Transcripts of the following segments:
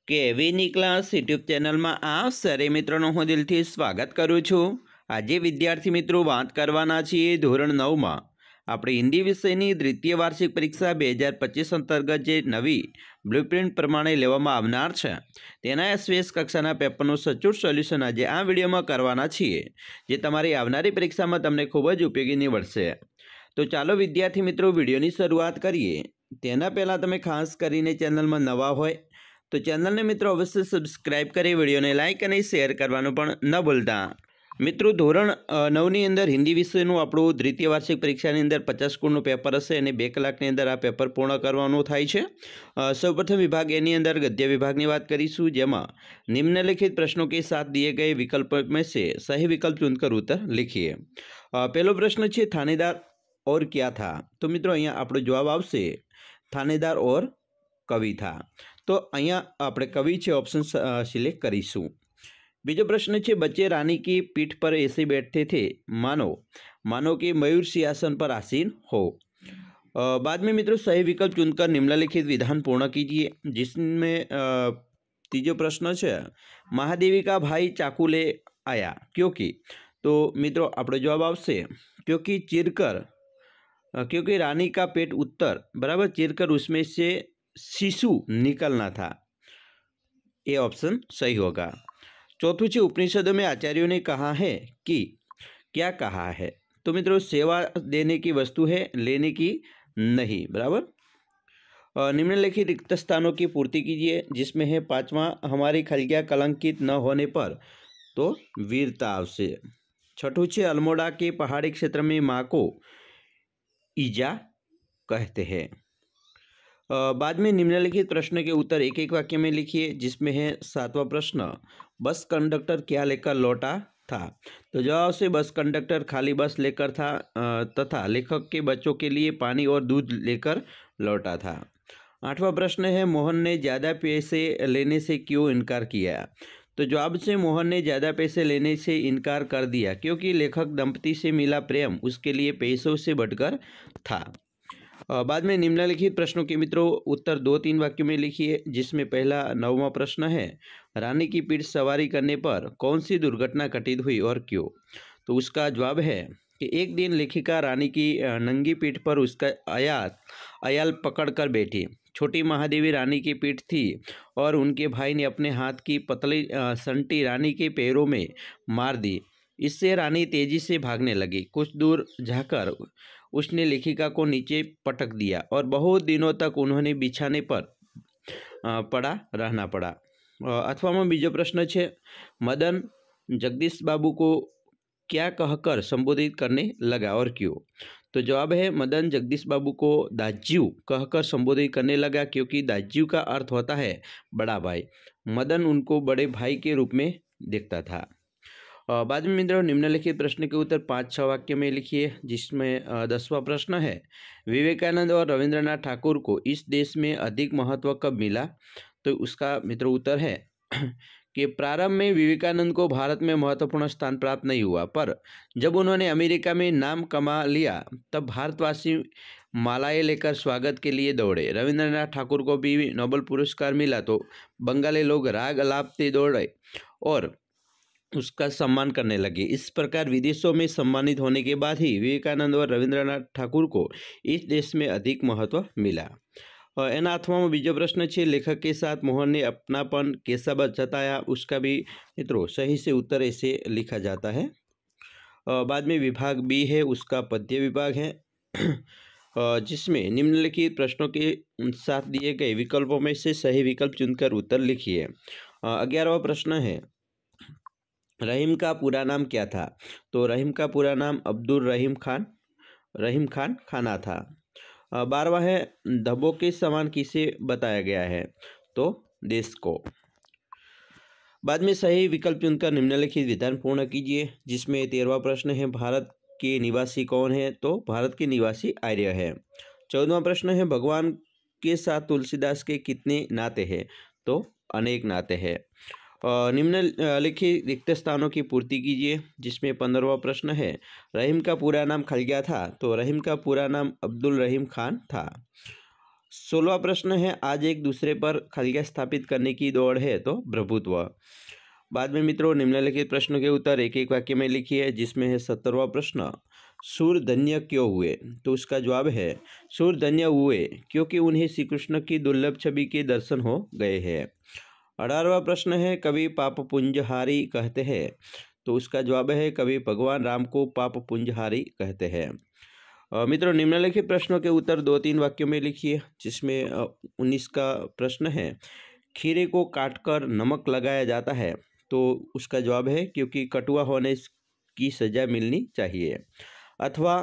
કેવીની class YouTube ચેનલમાં આપ સરે મિત્રોનું હું દિલથી સ્વાગત કરું છું। આજે વિદ્યાર્થી મિત્રો વાત કરવાના છીએ ધોરણ 9માં આપણે હિન્દી વિષયની દ્વિતીય વાર્ષિક પરીક્ષા 2025 અંતર્ગત જે નવી બ્લુપ્રિન્ટ પ્રમાણે લેવામાં આવનાર છે તેના એસવીએસ કક્ષાના પેપરનું સચોટ સોલ્યુશન આજે આ વિડીયોમાં કરવાના છીએ, જે તમારી આવનારી પરીક્ષામાં તમને ખૂબ જ ઉપયોગી નીવડશે। તો ચાલો વિદ્યાર્થી મિત્રો વિડીયોની શરૂઆત કરીએ। તેના પહેલાં તમે ખાસ કરીને ચેનલમાં નવા હોય तो चैनल ने मित्रों अवश्य सब्सक्राइब करी, वीडियो ने लाइक और शेर करवानुं पण न भूलता। मित्रों धोरण 9 अंदर हिंदी विषयનું આપણું દ્વિતીય વાર્ષિક પરીક્ષાની અંદર 50 ગુણનું પેપર હશે અને 2 કલાકની અંદર આ પેપર પૂર્ણ કરવાનું થાય છે। સૌપ્રથમ વિભાગ એની અંદર ગદ્ય વિભાગની વાત કરીશું, જેમાં निम्नलिखित प्रश्नों के साथ दिए गए विकल्पों में से सही विकल्प चुनकर उत्तर लिखिए। पहलो प्रश्न है थानेदार और क्या था। तो मित्रों अहींया આપણો जवाब आवशे थानेदार और कवि था। तो अहींया आपणे कवि है ऑप्शन सिलेक्ट करीशुं। बीजो प्रश्न है बच्चे रानी की पीठ पर ऐसे बैठते थे मानो कि मयूर सिंहासन पर आसीन हो। बाद में मित्रों सही विकल्प चुनकर निम्नलिखित विधान पूर्ण कीजिए, जिसमें तीजो प्रश्न है महादेवी का भाई चाकू ले आया क्योंकि। तो मित्रों आपणो जवाब आवशे क्योंकि रानी का पेट उत्तर बराबर चीरकर उसमें से शिशु निकलना था। ये ऑप्शन सही होगा। चौथुं है उपनिषदों में आचार्यों ने कहा है कि क्या कहा है। तो मित्रों सेवा देने की वस्तु है, लेने की नहीं, बराबर। निम्नलिखित रिक्त स्थानों की पूर्ति कीजिए, जिसमें है 5वां हमारी खलगिया कलंकित न होने पर, तो वीरता आवशे। छठुं है अल्मोड़ा के पहाड़ी क्षेत्र में माँ को ईजा कहते हैं। बाद में निम्नलिखित प्रश्न के उत्तर एक एक वाक्य में लिखिए, जिसमें है 7वां प्रश्न बस कंडक्टर क्या लेकर लौटा था। तो जवाब से बस कंडक्टर खाली बस लेकर था तथा लेखक के बच्चों के लिए पानी और दूध लेकर लौटा था। 8वां प्रश्न है मोहन ने ज़्यादा पैसे लेने से क्यों इनकार किया। तो जवाब से मोहन ने ज़्यादा पैसे लेने से इनकार कर दिया क्योंकि लेखक दंपति से मिला प्रेम उसके लिए पैसों से बढ़कर था। बाद में निम्नलिखित प्रश्नों के मित्रों उत्तर 2-3 वाक्यों में लिखिए, जिसमें पहला 9वां प्रश्न है रानी की पीठ सवारी करने पर कौन सी दुर्घटना घटित हुई और क्यों। तो उसका जवाब है कि एक दिन लेखिका रानी की नंगी पीठ पर उसका अयाल पकड़कर बैठी। छोटी महादेवी रानी की पीठ थी और उनके भाई ने अपने हाथ की पतली संटी रानी के पैरों में मार दी। इससे रानी तेजी से भागने लगी। कुछ दूर जाकर उसने लेखिका को नीचे पटक दिया और बहुत दिनों तक उन्होंने बिछाने पर पड़ा रहना पड़ा। अथवा में बीजो प्रश्न है मदन जगदीश बाबू को क्या कहकर संबोधित करने लगा और क्यों। तो जवाब है मदन जगदीश बाबू को दाज्यू कहकर संबोधित करने लगा क्योंकि दाज्यू का अर्थ होता है बड़ा भाई। मदन उनको बड़े भाई के रूप में देखता था। बाद में मित्रों निम्नलिखित प्रश्न के उत्तर 5-6 वाक्य में लिखिए, जिसमें 10वां प्रश्न है विवेकानंद और रविंद्रनाथ ठाकुर को इस देश में अधिक महत्व कब मिला। तो उसका मित्रों उत्तर है कि प्रारंभ में विवेकानंद को भारत में महत्वपूर्ण स्थान प्राप्त नहीं हुआ, पर जब उन्होंने अमेरिका में नाम कमा लिया तब भारतवासी मालाएं लेकर स्वागत के लिए दौड़े। रविंद्रनाथ ठाकुर को भी नोबेल पुरस्कार मिला तो बंगाली लोग राग अलापते दौड़े और उसका सम्मान करने लगे। इस प्रकार विदेशों में सम्मानित होने के बाद ही विवेकानंद और रविंद्रनाथ ठाकुर को इस देश में अधिक महत्व मिला। एना अथवा में बीजो प्रश्न है लेखक के साथ मोहन ने अपनापन कैसा जताया। उसका भी मित्रों सही से उत्तर ऐसे लिखा जाता है। बाद में विभाग बी है, उसका पद्य विभाग है, जिसमें निम्नलिखित प्रश्नों के साथ दिए गए विकल्पों में से सही विकल्प चुनकर उत्तर लिखिए। 11वां प्रश्न है रहीम का पूरा नाम क्या था। तो रहीम का पूरा नाम अब्दुल रहीम खान खाना था। 12वां है धब्बों के समान किसे बताया गया है। तो देश को। बाद में सही विकल्प चुनकर निम्नलिखित विधान पूर्ण कीजिए, जिसमें 13वां प्रश्न है भारत के निवासी कौन है। तो भारत के निवासी आर्य है। 14वां प्रश्न है भगवान के साथ तुलसीदास के कितने नाते हैं। तो अनेक नाते हैं। निम्नलिखित रिक्त स्थानों की पूर्ति कीजिए, जिसमें 15वां प्रश्न है रहीम का पूरा नाम खलगिया था। तो रहीम का पूरा नाम अब्दुल रहीम खान था। 16वां प्रश्न है, आज एक दूसरे पर खलिया स्थापित करने की दौड़ है तो प्रभुत्व। बाद में मित्रों निम्नलिखित प्रश्नों के उत्तर एक एक वाक्य में लिखिए, जिसमें है 17वां प्रश्न, सूर धन्य क्यों हुए? तो उसका जवाब है, सूर धन्य हुए क्योंकि उन्हें श्री कृष्ण की दुर्लभ छवि के दर्शन हो गए हैं। 18वां प्रश्न है, कवि पाप पुंजहारी कहते हैं। तो उसका जवाब है, कवि भगवान राम को पाप पुंजहारी कहते हैं। मित्रों निम्नलिखित प्रश्नों के उत्तर 2-3 वाक्यों में लिखिए, जिसमें 19 का प्रश्न है, खीरे को काटकर नमक लगाया जाता है। तो उसका जवाब है, क्योंकि कटुआ होने की सजा मिलनी चाहिए। अथवा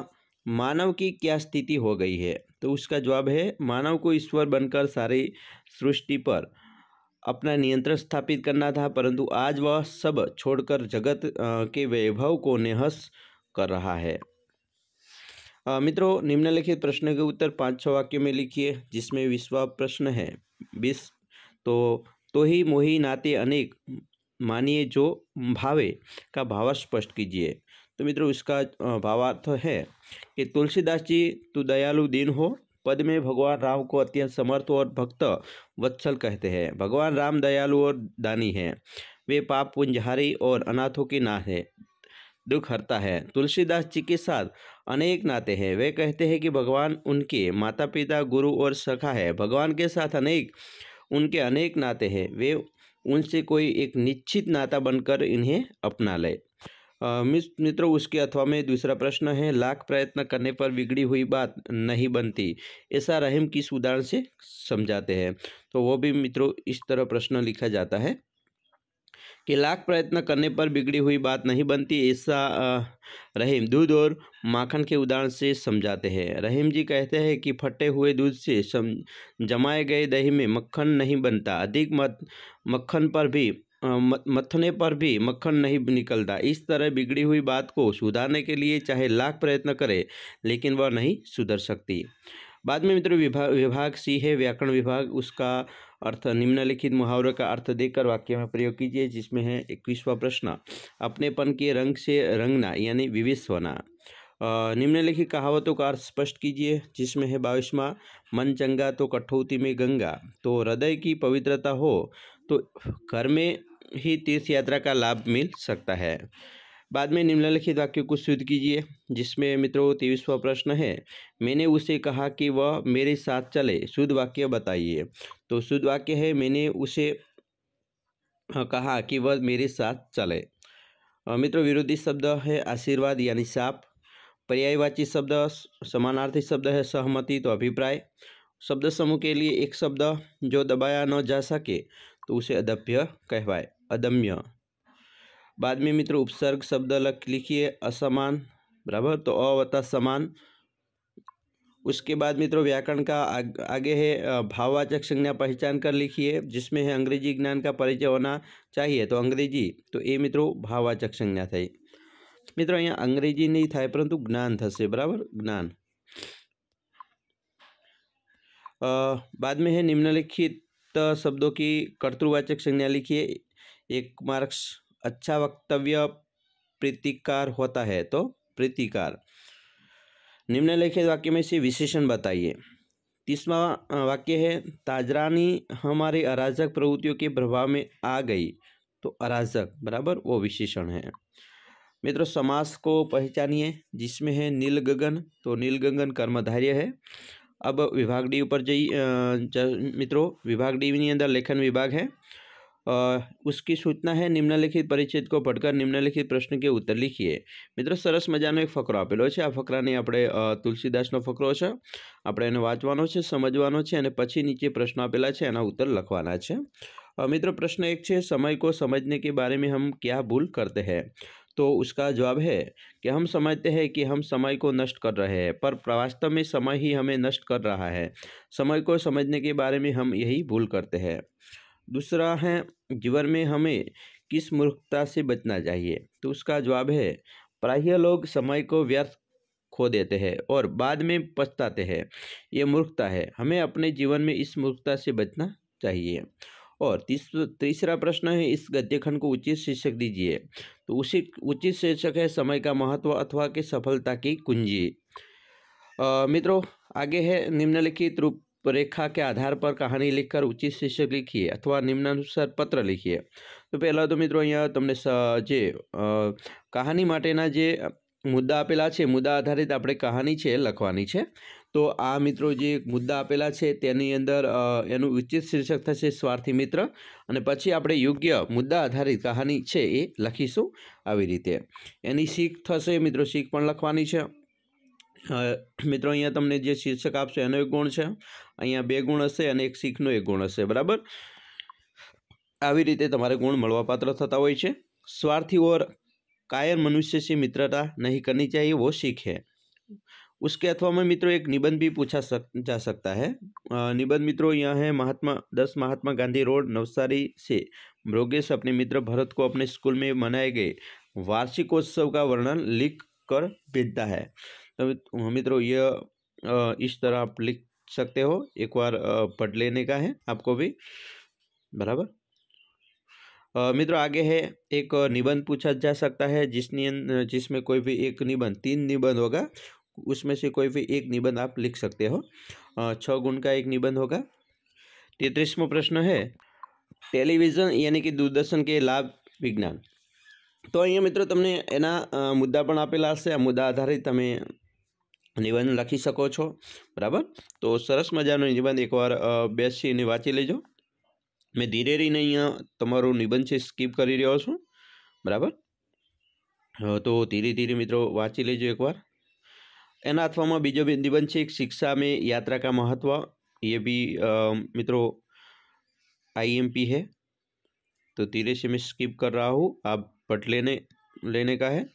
मानव की क्या स्थिति हो गई है? तो उसका जवाब है, मानव को ईश्वर बनकर सारी सृष्टि पर अपना नियंत्रण स्थापित करना था, परंतु आज वह सब छोड़कर जगत के वैभव को निहस कर रहा है। मित्रों निम्नलिखित प्रश्न के उत्तर 5-6 वाक्यों में लिखिए, जिसमें 20वां प्रश्न है, 20 तो ही मोही नाते अनेक मानिए जो भावे का भाव स्पष्ट कीजिए। तो मित्रों इसका भावार्थ है कि तुलसीदास जी तू दयालु दीन हो पद में भगवान राम को अत्यंत समर्थ और भक्त वत्सल कहते हैं। भगवान राम दयालु और दानी हैं, वे पाप पुंजहारी और अनाथों के नाथ है, दुख हरता है। तुलसीदास जी के साथ अनेक नाते हैं, वे कहते हैं कि भगवान उनके माता पिता गुरु और सखा है। भगवान के साथ उनके अनेक नाते हैं, वे उनसे कोई एक निश्चित नाता बनकर इन्हें अपना ले। मित्रों उसके अथवा में दूसरा प्रश्न है, लाख प्रयत्न करने पर बिगड़ी हुई बात नहीं बनती, ऐसा रहीम किस उदाहरण से समझाते हैं? तो वो भी मित्रों इस तरह प्रश्न लिखा जाता है कि लाख प्रयत्न करने पर बिगड़ी हुई बात नहीं बनती, ऐसा रहीम दूध और माखन के उदाहरण से समझाते हैं। रहीम जी कहते हैं कि फटे हुए दूध से जमाए गए दही में मक्खन नहीं बनता, अधिक मक्खन पर भी मथने पर भी मक्खन नहीं निकलता। इस तरह बिगड़ी हुई बात को सुधारने के लिए चाहे लाख प्रयत्न करे, लेकिन वह नहीं सुधर सकती। बाद में मित्रों विभाग सी है व्याकरण विभाग, उसका अर्थ निम्नलिखित मुहावरे का अर्थ देकर वाक्य में प्रयोग कीजिए, जिसमें है 21वां प्रश्न, अपनेपन के रंग से रंगना यानी विविश होना। निम्नलिखित कहावतों का अर्थ स्पष्ट कीजिए, जिसमें है 22वां, मन चंगा तो कठौती में गंगा। तो हृदय की पवित्रता हो तो घर में ही तीर्थ यात्रा का लाभ मिल सकता है। बाद में निम्नलिखित वाक्य को शुद्ध कीजिए, जिसमें मित्रों 23वां प्रश्न है, मैंने उसे कहा कि वह मेरे साथ चले, शुद्ध वाक्य बताइए। तो शुद्ध वाक्य है, मैंने उसे कहा कि वह मेरे साथ चले। मित्रों विरोधी शब्द है आशीर्वाद यानी शाप, पर्यायवाची शब्द समानार्थी शब्द है सहमति तो अभिप्राय। शब्द समूह के लिए एक शब्द जो दबाया न जा सके तो उसे अदम्य कहवाए, अदम्य। बाद में मित्रों उपसर्ग शब्द लिखिए, असमान बराबर तो अवता समान। उसके बाद मित्रों व्याकरण का आगे है भाववाचक संज्ञा पहचान कर लिखिए, जिसमें है अंग्रेजी ज्ञान का परिचय होना चाहिए। तो अंग्रेजी तो ये मित्रों भाववाचक संज्ञा थी। मित्रों यहाँ अंग्रेजी नहीं था परंतु ज्ञान थશે, बराबर ज्ञान। बाद में है निम्नलिखित शब्दों की कर्तृवाचक संज्ञा लिखिए। 1 मार्क्स, अच्छा वक्तव्य प्रीतिकार होता है तो प्रीतिकार। निम्नलिखित वाक्य में से विशेषण बताइए। 30वां वाक्य है, ताजरानी हमारे अराजक प्रवृत्तियों के प्रभाव में आ गई। तो अराजक बराबर वो विशेषण है। मित्रों समास को पहचानिए, जिसमें है नील गगन। तो नील गगन कर्मधार्य है। अब विभाग डी ऊपर जाइए मित्रों, विभाग डी ની અંદર लेखन विभाग है। उसकी सूचना है निम्नलिखित परिच्छेद को पढ़कर निम्नलिखित प्रश्न के उत्तर लिखिए। मित्रों सरस मजानो एक फकरो आपेलो છે। આ ફકરાને આપણે તુલસીદાસનો ફકરો છે, આપણે એને વાંચવાનો છે, સમજવાનો છે અને પછી નીચે પ્રશ્નો આપેલા છે એના उत्तर લખવાના છે। मित्रों प्रश्न 1 છે, समय को समझने के बारे में हम क्या भूल करते हैं? तो उसका जवाब है कि हम समझते हैं कि हम समय को नष्ट कर रहे हैं, पर वास्तव में समय ही हमें नष्ट कर रहा है। समय को समझने के बारे में हम यही भूल करते हैं। दूसरा है, जीवन में हमें किस मूर्खता से बचना चाहिए? तो उसका जवाब है, प्रायः लोग समय को व्यर्थ खो देते हैं और बाद में पछताते हैं, ये मूर्खता है। हमें अपने जीवन में इस मूर्खता से बचना चाहिए। और तीसरा प्रश्न है, इस गद्यखंड को उचित शीर्षक दीजिए। तो उसी उचित शीर्षक है समय का महत्व अथवा कि सफलता की कुंजी। मित्रों आगे है निम्नलिखित रूप रूपरेखा के आधार पर कहानी लिखकर उचित शीर्षक लिखिए अथवा निम्नानुसार पत्र लिखिए। तो पहला तो मित्रों अहींया तमने जे कहानी माटेना जे मुद्दा आपेला छे, मुद्दा आधारित आपणे कहानी छे लखवानी छे। तो आ मित्रों जे मुद्दा आपेला छे तेनी अंदर एनुं उचित शीर्षक थशे स्वार्थी मित्र अने पछी आपणे योग्य मुद्दा आधारित कहानी छे ए लखीशुं। आवी रीते एनी सीख थशे मित्रों, सीख पण लखवानी छे। मित्रों अहींया तमने जे शीर्षक आपशे एनो एक गुण छे, अहींया 2 गुण हशे अने एक सीखनो एक गुण हशे, बराबर। आवी रीते तमारे गुण मळवापात्र थता होय छे। स्वार्थी और कायर मनुष्य से मित्रता नहीं करनी चाहिए, वो सीख है। उसके अथवा में मित्रों एक निबंध भी पूछा जा सकता है। निबंध मित्रों यह है 10 महात्मा गांधी रोड नवसारी से ब्रोगेश अपने मित्र भरत को अपने स्कूल में मनाए गए वार्षिकोत्सव का वर्णन लिख कर भेजता है। तो मित्रों यह इस तरह आप लिख सकते हो, एक बार पढ़ लेने का है आपको भी, बराबर। मित्रों आगे है एक निबंध पूछा जा सकता है जिसमें कोई भी एक निबंध, 3 निबंध होगा, उसमें से कोई भी एक निबंध आप लिख सकते हो। 6 गुण का एक निबंध होगा। 33वां प्रश्न है टेलीविजन यानी कि दूरदर्शन के लाभ विज्ञान। तो अहींया मित्रों तमने एना मुद्दा पण आपेला हशे, आ मुद्दा आधारित तमे निबंध लखी शको छो, बराबर। तो सरस मजानो निबंध एकवार बेसीने वांची लेजो। मैं धीरे रहीने अहींया तमारो निबंध छे स्कीप करी रह्यो छुं, बराबर। तो धीरे धीरे मित्रों वांची लेजो एकवार। एना अथवा बीजो निबंध छे शिक्षा में यात्रा का महत्व, ये भी मित्रों IMP है। तो धीरे से मैं स्किप कर रहा हूँ, आप पढ़ लेने का है।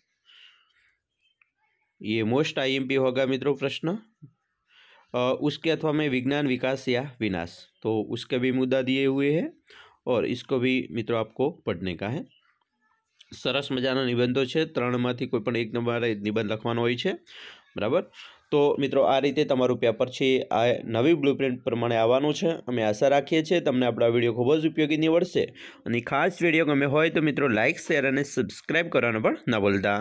ये मोस्ट IMP होगा मित्रों प्रश्न। उसके अथवा में विज्ञान विकास या विनाश, तो उसके भी मुद्दा दिए हुए हैं और इसको भी मित्रों आपको पढ़ने का है। सरस मजाना निबंधो छे, 3मांथी कोईपण एक नंबर निबंध लखवानो होय छे, बराबर। तो मित्रों आ रीते तमारुं पेपर छे आ नवी ब्लूप्रिंट प्रमाणे आववानुं छे। अमे आशा राखीए छीए तमने आपणो विडियो खूब ज उपयोगी निवडशे। अने खास विडियो गम्यो होय तो मित्रों लाइक, शेर अने सब्सक्राइब करवानुं पण न भूलता।